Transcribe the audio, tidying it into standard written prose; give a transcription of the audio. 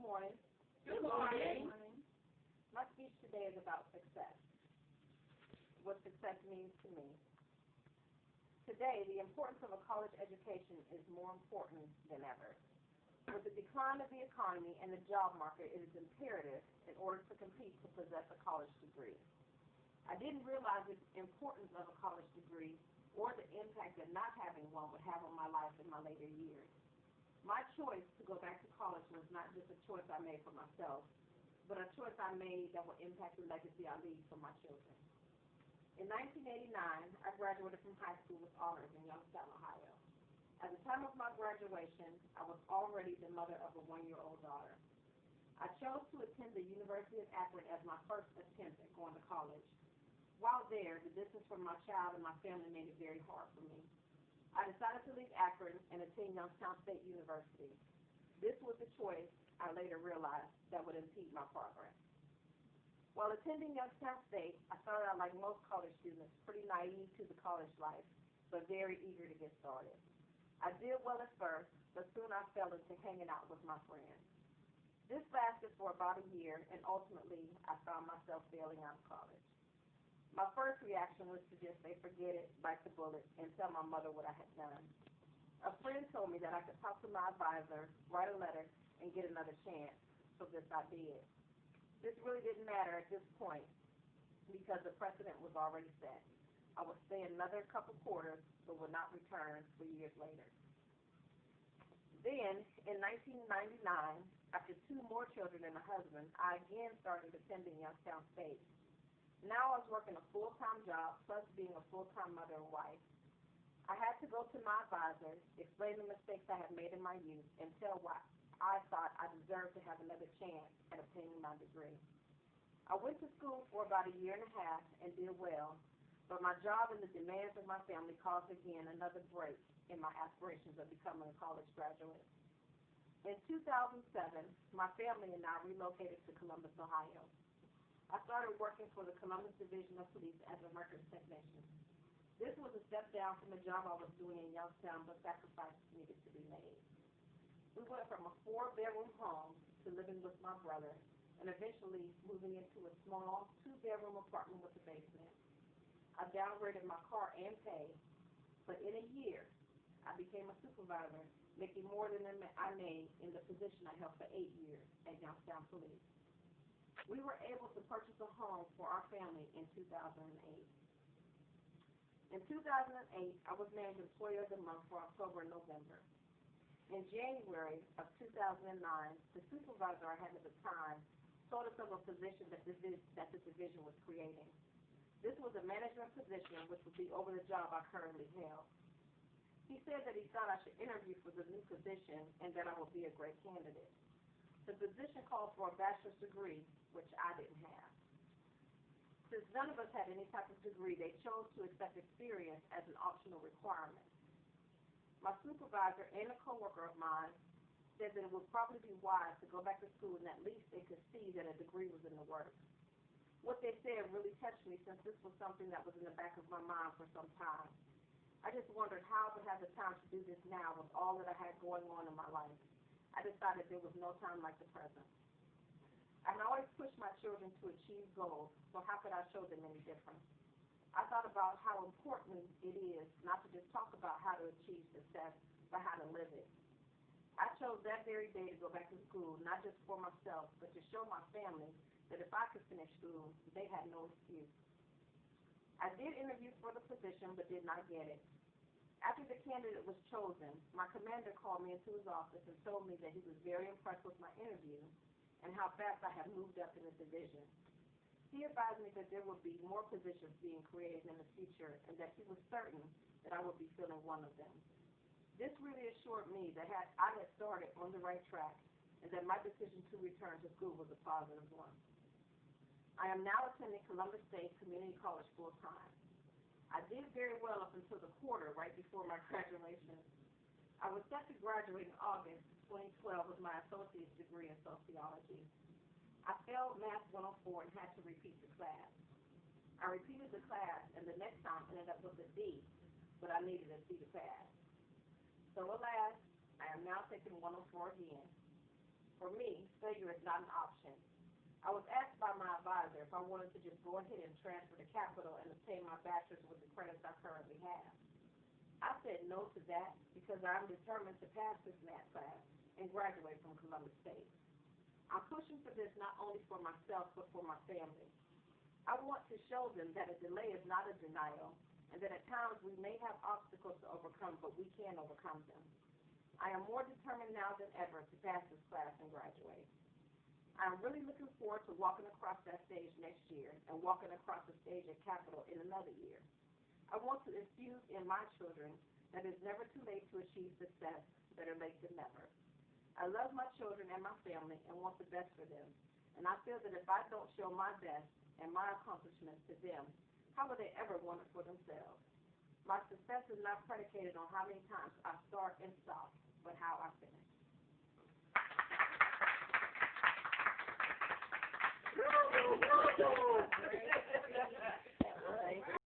morning. Good morning. My speech today is about success, what success means to me. Today, the importance of a college education is more important than ever. With the decline of the economy and the job market, it is imperative in order to compete to possess a college degree. I didn't realize the importance of a college degree or the impact that not having one would have on my life in my later years. My choice to go back to college was not just a choice I made for myself, but a choice I made that would impact the legacy I leave for my children. In 1989, I graduated from high school with honors in Youngstown, Ohio. At the time of my graduation, I was already the mother of a one-year-old daughter. I chose to attend the University of Akron as my first attempt at going to college. While there, the distance from my child and my family made it very hard for me. I decided to leave Akron and attend Youngstown State University. This was the choice I later realized that would impede my progress. While attending Youngstown State, I started out like most college students, pretty naive to the college life, but very eager to get started. I did well at first, but soon I fell into hanging out with my friends. This lasted for about a year, and ultimately, I found myself failing out of college. My first reaction was to just say, forget it, bite the bullet, and tell my mother what I had done. A friend told me that I could talk to my advisor, write a letter, and get another chance, so this I did. This really didn't matter at this point because the precedent was already set. I would stay another couple quarters, but would not return for years later. Then, in 1999, after 2 more children and a husband, I again started attending Youngstown State. Now I was working a full-time job, plus being a full-time mother and wife. I had to go to my advisor, explain the mistakes I had made in my youth, and tell why I thought I deserved to have another chance at obtaining my degree. I went to school for about a year and a half and did well, but my job and the demands of my family caused again another break in my aspirations of becoming a college graduate. In 2007, my family and I relocated to Columbus, Ohio. I started working for the Columbus Division of Police as a records technician. This was a step down from the job I was doing in Youngstown, but sacrifices needed to be made. We went from a 4-bedroom home to living with my brother, and eventually moving into a small 2-bedroom apartment with a basement. I downgraded my car and pay, but in a year, I became a supervisor, making more than I made in the position I held for 8 years at Youngstown Police. We were able to purchase a home for our family in 2008. In 2008, I was named Employer of the Month for October and November. In January of 2009, the supervisor I had at the time told us of a position that the division was creating. This was a management position which would be over the job I currently held. He said that he thought I should interview for the new position and that I would be a great candidate. The position called for a bachelor's degree, which I didn't have. Since none of us had any type of degree, they chose to accept experience as an optional requirement. My supervisor and a coworker of mine said that it would probably be wise to go back to school and at least they could see that a degree was in the works. What they said really touched me since this was something that was in the back of my mind for some time. I just wondered how I would have the time to do this now with all that I had going on in my life. I decided there was no time like the present. I had always pushed my children to achieve goals, so how could I show them any different? I thought about how important it is not to just talk about how to achieve success, but how to live it. I chose that very day to go back to school, not just for myself, but to show my family that if I could finish school, they had no excuse. I did interview for the position, but did not get it. After the candidate was chosen, my commander called me into his office and told me that he was very impressed with my interview and how fast I had moved up in the division. He advised me that there would be more positions being created in the future and that he was certain that I would be filling one of them. This really assured me that I had started on the right track and that my decision to return to school was a positive one. I am now attending Columbus State Community College full-time. I did very well up until the quarter right before my graduation. I was set to graduate in August 2012 with my associate's degree in sociology. I failed Math 104 and had to repeat the class. I repeated the class, and the next time ended up with a D, but I needed a C to pass. So alas, I am now taking 104 again. For me, failure is not an option. I was asked by my advisor if I wanted to just go ahead and transfer to Capital and obtain my bachelor's with the credits I currently have. I said no to that because I'm determined to pass this math class and graduate from Columbus State. I'm pushing for this not only for myself but for my family. I want to show them that a delay is not a denial and that at times we may have obstacles to overcome, but we can overcome them. I am more determined now than ever to pass this class and graduate. I am really looking forward to walking across that stage next year and walking across the stage at Capital in another year. I want to infuse in my children that it's never too late to achieve success, better late than never. I love my children and my family and want the best for them, and I feel that if I don't show my best and my accomplishments to them, how will they ever want it for themselves? My success is not predicated on how many times I start and stop, but how I finish. Bravo, bravo.